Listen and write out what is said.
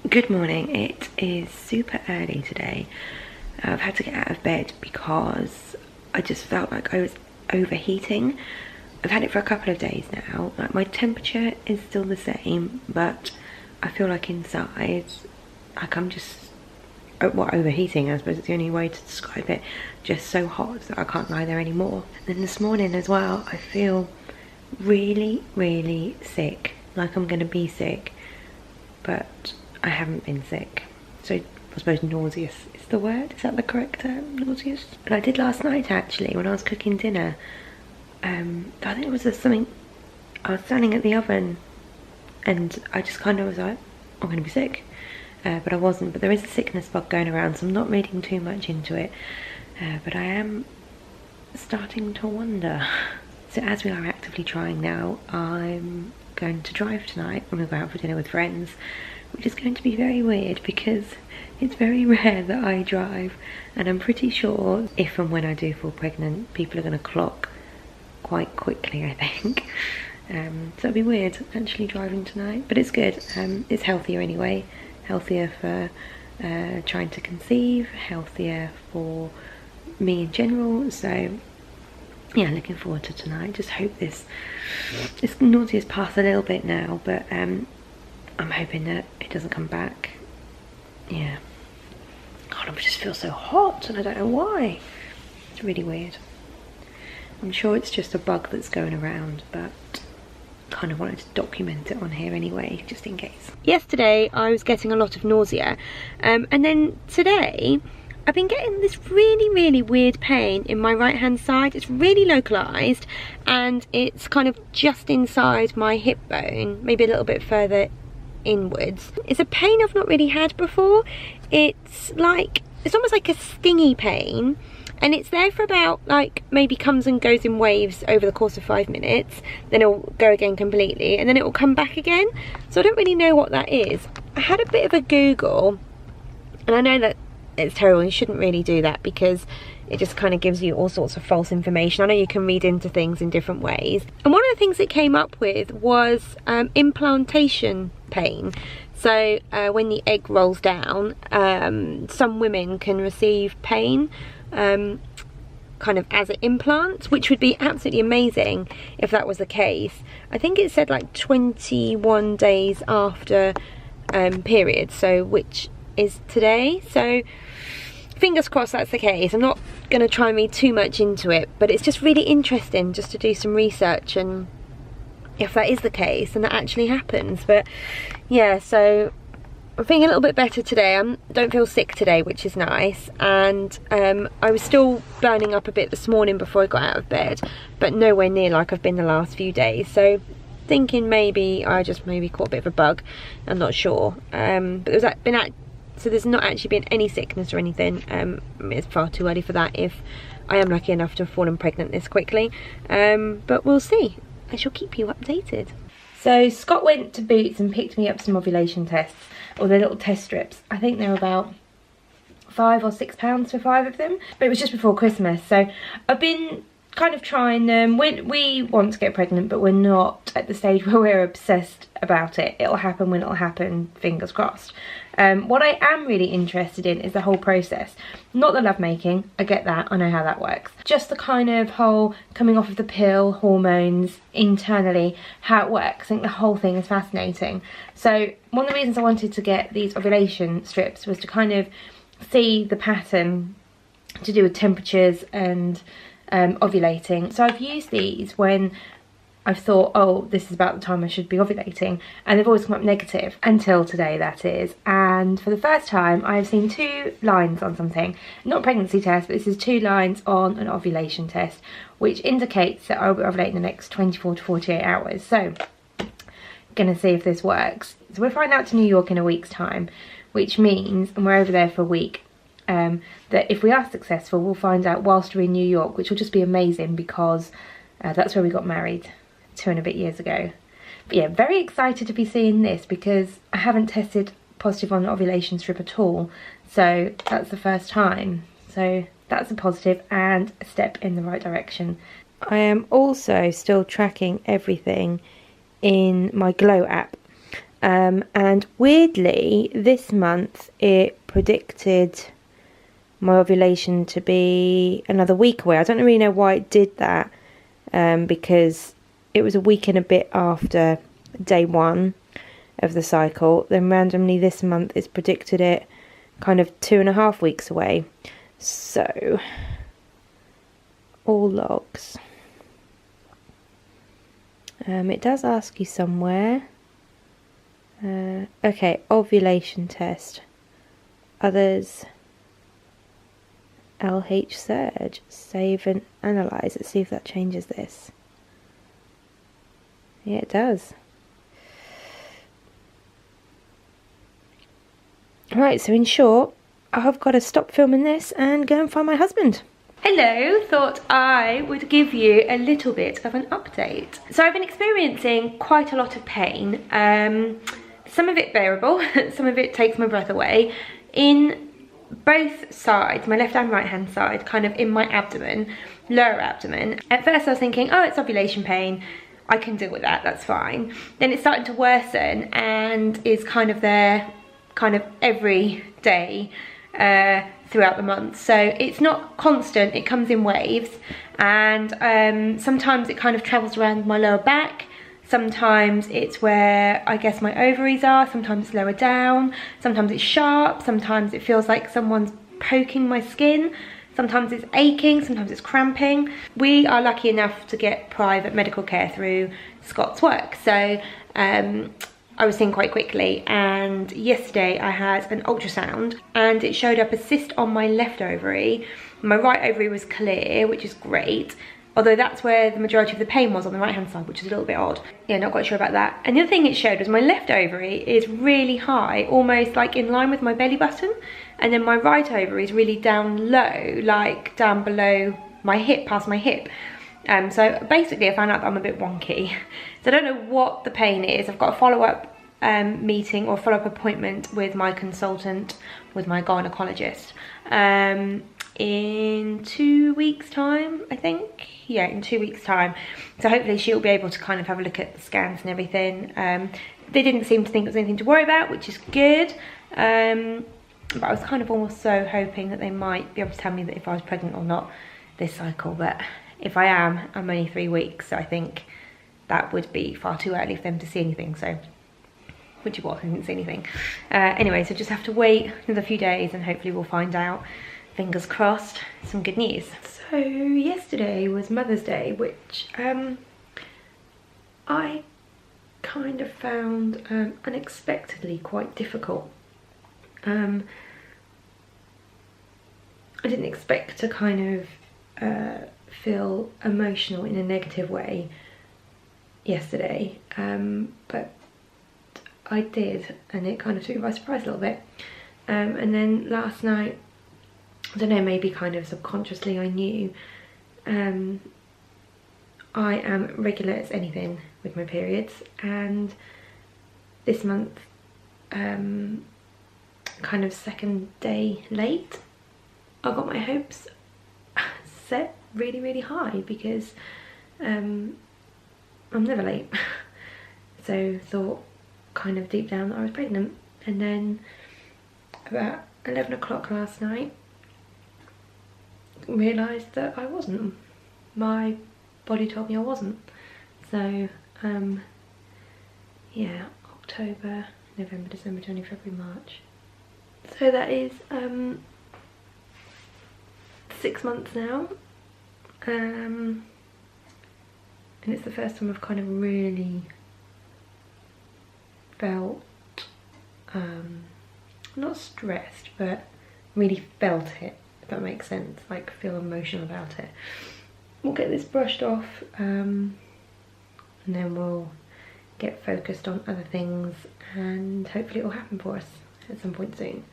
Good morning. It is super early today. I've had to get out of bed because I just felt like I was overheating. I've had it for a couple of days now. Like, my temperature is still the same, but I feel like inside, like I'm just, overheating, I suppose it's the only way to describe it. Just so hot that I can't lie there anymore. And then this morning as well, I feel really, really sick. Like I'm gonna be sick, but I haven't been sick. So I suppose nauseous is the word. Is that the correct term? Nauseous? And I did last night actually when I was cooking dinner. I think it was something, I was standing at the oven and I just kind of was like, I'm gonna be sick. But I wasn't. But there is a sickness bug going around, so I'm not reading too much into it. But I am starting to wonder. So as we are actively trying now, I'm going to drive tonight. I'm going to go out for dinner with friends, which is going to be very weird because it's very rare that I drive, and I'm pretty sure if and when I do fall pregnant, people are going to clock quite quickly, I think. So it'll be weird actually driving tonight, but it's good. It's healthier anyway. Healthier for trying to conceive, healthier for me in general. So yeah, looking forward to tonight. Just hope this nauseous past a little bit now, but I'm hoping that it doesn't come back. Yeah. God, I just feel so hot and I don't know why. It's really weird. I'm sure it's just a bug that's going around, but kind of wanted to document it on here anyway, just in case. Yesterday I was getting a lot of nausea, and then today I've been getting this really weird pain in my right hand side. It's really localized and it's kind of just inside my hip bone, maybe a little bit further inwards. It's a pain I've not really had before. It's almost like a stingy pain, and it's there for about, like, maybe comes and goes in waves over the course of 5 minutes, then it'll go again completely, and then it will come back again. So I don't really know what that is. I had a bit of a Google, and I know that it's terrible, you shouldn't really do that because it just kind of gives you all sorts of false information. I know you can read into things in different ways. And one of the things it came up with was implantation pain. So when the egg rolls down, some women can receive pain kind of as an implant, which would be absolutely amazing if that was the case. I think it said like 21 days after period, so which is today. So fingers crossed that's the case. I'm not going to try and read too much into it, but it's just really interesting just to do some research, and if that is the case and that actually happens. But yeah, so I'm feeling a little bit better today. I don't feel sick today, which is nice, and I was still burning up a bit this morning before I got out of bed, but nowhere near like I've been the last few days. So thinking maybe I just caught a bit of a bug. I'm not sure, but so there's not actually been any sickness or anything. It's far too early for that if I am lucky enough to have fallen pregnant this quickly, but we'll see. I shall keep you updated. So Scott went to Boots and picked me up some ovulation tests, or the little test strips. I think they're about £5 or £6 for 5 of them, but it was just before Christmas, so I've been kind of trying them. We want to get pregnant, but we're not at the stage where we're obsessed about it. It'll happen when it'll happen, fingers crossed. What I am really interested in is the whole process. Not the lovemaking, I get that, I know how that works. Just the kind of whole coming off of the pill, hormones, internally, how it works. I think the whole thing is fascinating. So one of the reasons I wanted to get these ovulation strips was to kind of see the pattern to do with temperatures and ovulating. So I've used these when I've thought, oh, this is about the time I should be ovulating, and they've always come up negative, until today, that is. And for the first time I've seen 2 lines on something, not a pregnancy test, but this is 2 lines on an ovulation test, which indicates that I'll be ovulating in the next 24 to 48 hours. So gonna see if this works. So we're flying out to New York in a week's time, which means, and we're over there for a week, that if we are successful, we'll find out whilst we're in New York, which will just be amazing because that's where we got married 2 and a bit years ago. But yeah, very excited to be seeing this because I haven't tested positive on an ovulation strip at all, so that's the first time. So that's a positive and a step in the right direction. I am also still tracking everything in my Glow app, And weirdly, this month it predicted my ovulation to be another week away. I don't really know why it did that, because it was a week and a bit after day 1 of the cycle. Then randomly this month it's predicted it kind of 2.5 weeks away. So, all logs. It does ask you somewhere. Okay, ovulation test. Others. LH surge. Save and analyze. Let's see if that changes this. Yeah, it does. Right, so in short, I've got to stop filming this and go and find my husband. Hello, thought I would give you a little bit of an update. So I've been experiencing quite a lot of pain. Some of it bearable, some of it takes my breath away. In both sides, my left and right hand side, kind of in my abdomen, lower abdomen. At first I was thinking, oh, it's ovulation pain, I can deal with that, that's fine. Then it's starting to worsen and is kind of there kind of every day throughout the month. So it's not constant, it comes in waves, and sometimes it kind of travels around my lower back. Sometimes it's where I guess my ovaries are, sometimes it's lower down, sometimes it's sharp, sometimes it feels like someone's poking my skin, sometimes it's aching, sometimes it's cramping. We are lucky enough to get private medical care through Scott's work, so I was seen quite quickly, and yesterday I had an ultrasound and it showed up a cyst on my left ovary. My right ovary was clear, which is great. Although that's where the majority of the pain was, on the right hand side, which is a little bit odd. Yeah, not quite sure about that. And the other thing it showed was my left ovary is really high, almost like in line with my belly button. And then my right ovary is really down low, like down below my hip, past my hip. So basically I found out that I'm a bit wonky. So I don't know what the pain is. I've got a follow-up meeting or follow-up appointment with my consultant, with my gynecologist. In 2 weeks time, I think. Yeah, in 2 weeks time. So hopefully she'll be able to kind of have a look at the scans and everything. They didn't seem to think there was anything to worry about, which is good. But I was kind of also hoping that they might be able to tell me that if I was pregnant or not this cycle. But if I am, I'm only 3 weeks, so I think that would be far too early for them to see anything. So, which is what, I didn't see anything. Anyway, so just have to wait another few days and hopefully we'll find out. Fingers crossed, some good news. So yesterday was Mother's Day, which I kind of found unexpectedly quite difficult. I didn't expect to kind of feel emotional in a negative way yesterday, but I did, and it kind of took me by surprise a little bit. And then last night, I don't know, maybe kind of subconsciously I knew I am regular as anything with my periods, and this month kind of second day late. I got my hopes set really high because I'm never late. So thought kind of deep down that I was pregnant, and then about 11 o'clock last night realised that I wasn't. My body told me I wasn't. So yeah, October, November, December, January, February, March. So that is 6 months now, and it's the first time I've kind of really felt not stressed, but really felt it, if that makes sense, like feel emotional about it. We'll get this brushed off and then we'll get focused on other things, and hopefully it will happen for us at some point soon.